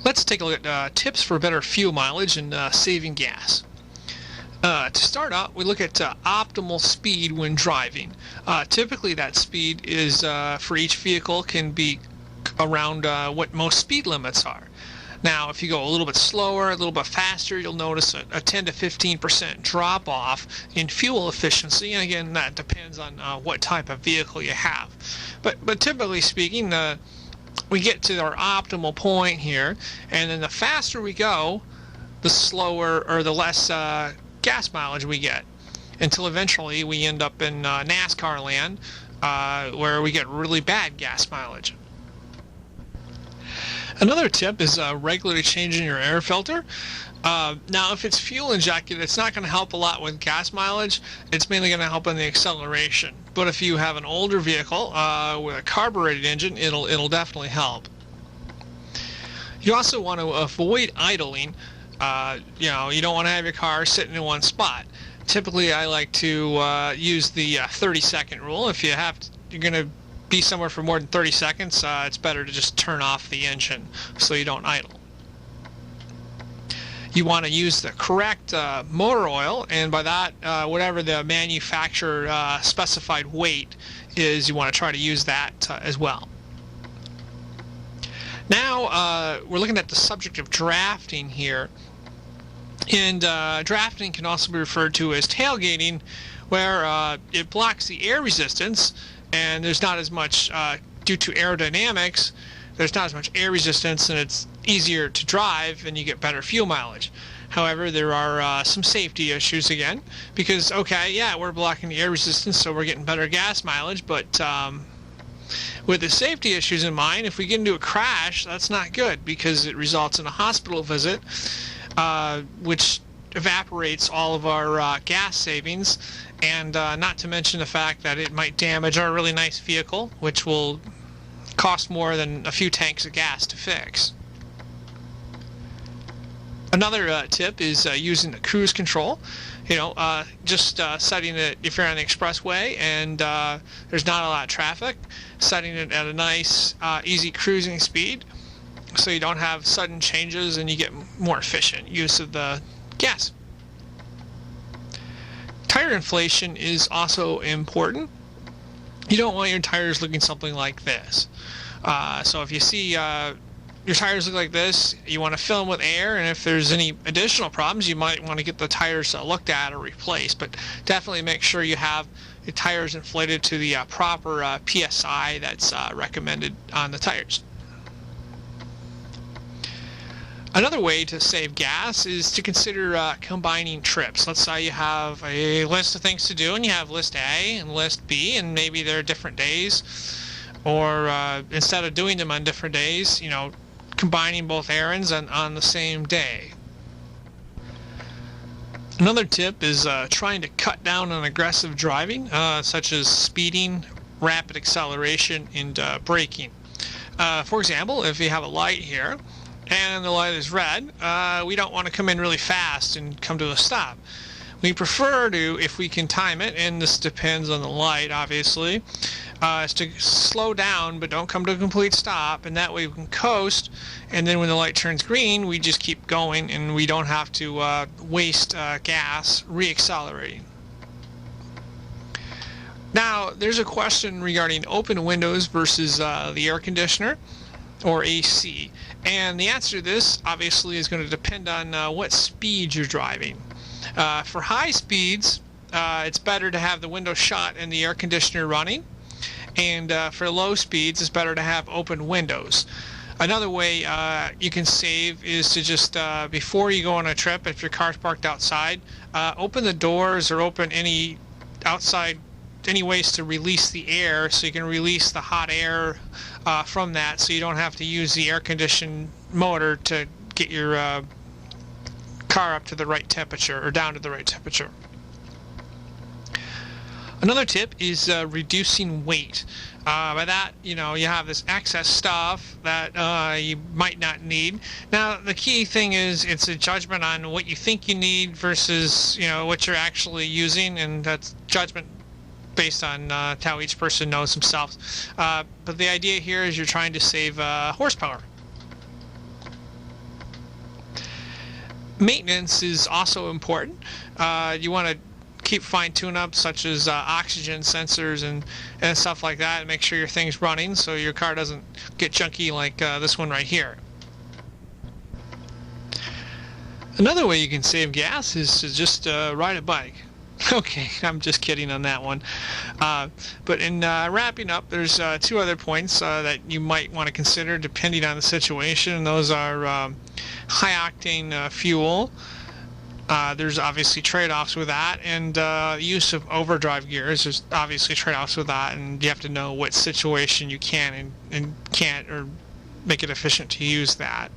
Let's take a look at tips for better fuel mileage and saving gas. To start out, we look at optimal speed when driving. Typically that speed is for each vehicle can be around what most speed limits are. Now if you go a little bit slower, a little bit faster, you'll notice a 10 to 15% drop off in fuel efficiency, and again that depends on what type of vehicle you have. But typically speaking, we get to our optimal point here, and then the faster we go, the slower or the less gas mileage we get, until eventually we end up in NASCAR land where we get really bad gas mileage. Another tip is regularly changing your air filter. Now if it's fuel injected, it's not going to help a lot with gas mileage. It's mainly going to help in the acceleration. But if you have an older vehicle with a carbureted engine, it'll definitely help. You also want to avoid idling. You don't want to have your car sitting in one spot. Typically I like to use the 30-second rule. If you're going to be somewhere for more than 30 seconds, it's better to just turn off the engine so you don't idle. You want to use the correct motor oil, and by that, whatever the manufacturer specified weight is, you want to try to use that as well. Now we're looking at the subject of drafting here, and drafting can also be referred to as tailgating, where it blocks the air resistance, and there's not as much due to aerodynamics. There's not as much air resistance, and it's easier to drive, and you get better fuel mileage. However, there are some safety issues again, because we're blocking the air resistance, so we're getting better gas mileage, but with the safety issues in mind, if we get into a crash, that's not good, because it results in a hospital visit, which evaporates all of our gas savings, and not to mention the fact that it might damage our really nice vehicle, which will cost more than a few tanks of gas to fix. Another tip is using the cruise control. Just setting it, if you're on the expressway and there's not a lot of traffic, setting it at a nice easy cruising speed so you don't have sudden changes and you get more efficient use of the gas. Tire inflation is also important. You don't want your tires looking something like this. So if you see your tires look like this, you want to fill them with air, and if there's any additional problems, you might want to get the tires looked at or replaced. But definitely make sure you have your tires inflated to the proper PSI that's recommended on the tires. Another way to save gas is to consider combining trips. Let's say you have a list of things to do, and you have list A and list B, and maybe they're different days, or instead of doing them on different days, combining both errands on the same day. Another tip is trying to cut down on aggressive driving, such as speeding, rapid acceleration, and braking. For example, if you have a light here, and the light is red, we don't want to come in really fast and come to a stop. We prefer to, if we can time it, and this depends on the light obviously, is to slow down but don't come to a complete stop, and that way we can coast, and then when the light turns green we just keep going and we don't have to waste gas re-accelerating. Now there's a question regarding open windows versus the air conditioner or AC, and the answer to this obviously is going to depend on what speed you're driving. For high speeds, it's better to have the window shut and the air conditioner running, and for low speeds it's better to have open windows. Another way you can save is to just before you go on a trip, if your car's parked outside, open the doors or open any outside ways to release the air, so you can release the hot air from that, so you don't have to use the air conditioned motor to get your car up to the right temperature or down to the right temperature. Another tip is reducing weight. By that, you have this excess stuff that you might not need. Now, the key thing is it's a judgment on what you think you need versus what you're actually using, and that's judgment based on how each person knows themselves. But the idea here is you're trying to save horsepower. Maintenance is also important. You want to keep fine tune-ups such as oxygen sensors and stuff like that, and make sure your thing's running so your car doesn't get junky like this one right here. Another way you can save gas is to just ride a bike. Okay, I'm just kidding on that one. But in wrapping up, there's two other points that you might want to consider depending on the situation. And those are high-octane fuel. There's obviously trade-offs with that, and use of overdrive gears. There's obviously trade-offs with that, and you have to know what situation you can and can't, or make it efficient to use that.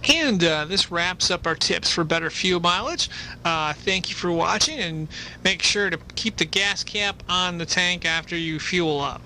And this wraps up our tips for better fuel mileage. Thank you for watching, and make sure to keep the gas cap on the tank after you fuel up.